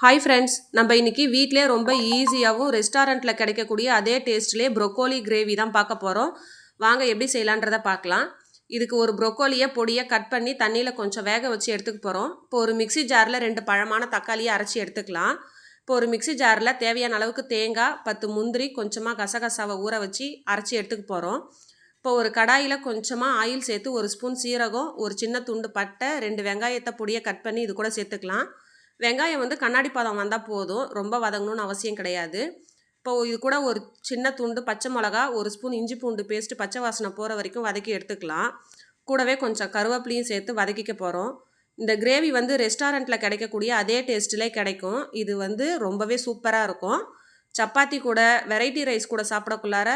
Hi friends, நம்ம இன்னைக்கு வீட்டிலே ரொம்ப ஈஸியாகவும் ரெஸ்டாரண்ட்டில் கிடைக்கக்கூடிய அதே டேஸ்ட்லேயே ப்ரொக்கோலி கிரேவி தான் பார்க்க போகிறோம். வாங்க எப்படி செய்யலான்றதை பார்க்கலாம். இதுக்கு ஒரு ப்ரொக்கோலியை பொடியாக கட் பண்ணி தண்ணியில் கொஞ்சம் வேக வச்சு எடுத்துக்க போகிறோம். இப்போ ஒரு மிக்சி ஜாரில் 2 பழமான தக்காளியை அரைச்சி எடுத்துக்கலாம். இப்போ ஒரு மிக்சி ஜாரில் தேவையான அளவுக்கு தேங்காய், 10 முந்திரி, கொஞ்சமாக கசகசாவை ஊற வச்சு அரைச்சி எடுத்துக்க போகிறோம். இப்போ ஒரு கடாயில் கொஞ்சமாக ஆயில் சேர்த்து 1 ஸ்பூன் சீரகம், ஒரு சின்ன துண்டு பட்டை, 2 வெங்காயத்தை பொடியை கட் பண்ணி இது கூட சேர்த்துக்கலாம். வெங்காயம் வந்து கண்ணாடி பதம் வந்தால் போதும், ரொம்ப வதங்கணும்னு அவசியம் கிடையாது. இப்போது இது கூட ஒரு சின்ன துண்டு பச்சை மிளகா, 1 ஸ்பூன் இஞ்சி பூண்டு பேஸ்ட்டு பச்சை வாசனை போகிற வரைக்கும் வதக்கி எடுத்துக்கலாம். கூடவே கொஞ்சம் கருவேப்பிலையும் சேர்த்து வதக்கிக்க போகிறோம். இந்த கிரேவி வந்து ரெஸ்டாரண்ட்டில் கிடைக்கக்கூடிய அதே டேஸ்ட்டிலே கிடைக்கும். இது வந்து ரொம்பவே சூப்பராக இருக்கும். சப்பாத்தி கூட, வெரைட்டி ரைஸ் கூட சாப்பிடக்குள்ளார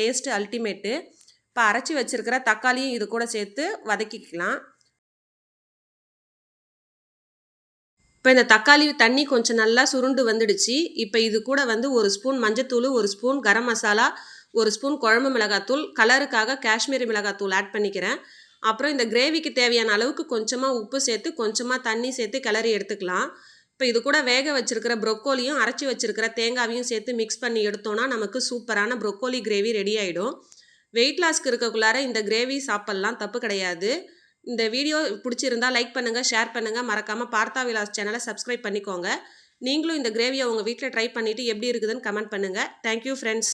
டேஸ்ட்டு அல்டிமேட்டு. இப்போ அரைச்சி வச்சுருக்கிற தக்காளியும் இது கூட சேர்த்து வதக்கிக்கலாம். இப்போ இந்த தக்காளி தண்ணி கொஞ்சம் நல்லா சுருண்டு வந்துடுச்சு. இப்போ இது கூட வந்து 1 ஸ்பூன் மஞ்சத்தூள், 1 ஸ்பூன் கரம் மசாலா, 1 ஸ்பூன் குழம்பு மிளகாத்தூள், கலருக்காக காஷ்மீரி மிளகாத்தூள் ஆட் பண்ணிக்கிறேன். அப்புறம் இந்த கிரேவிக்கு தேவையான அளவுக்கு கொஞ்சமாக உப்பு சேர்த்து, கொஞ்சமாக தண்ணி சேர்த்து கிளறி எடுத்துக்கலாம். இப்போ இது கூட வேக வச்சுருக்கிற ப்ரொக்கோலியும் அரைச்சி வச்சுருக்கிற தேங்காவையும் சேர்த்து மிக்ஸ் பண்ணி எடுத்தோன்னா நமக்கு சூப்பரான ப்ரொக்கோலி கிரேவி ரெடி ஆகிடும். வெயிட் லாஸ்க்கு இருக்கக்குள்ளார இந்த கிரேவி சாப்பிட்லாம், தப்பு கிடையாது. இந்த வீடியோ பிடிச்சிருந்தா லைக் பண்ணுங்கள், ஷேர் பண்ணுங்கள். மறக்காமல் பார்த்தா விலாஸ் சேனலை சப்ஸ்கிரைப் பண்ணிக்கோங்க. நீங்களும் இந்த கிரேவியை உங்கள் வீட்டில் ட்ரை பண்ணிவிட்டு எப்படி இருக்குதுன்னு கமெண்ட் பண்ணுங்கள். Thank you friends.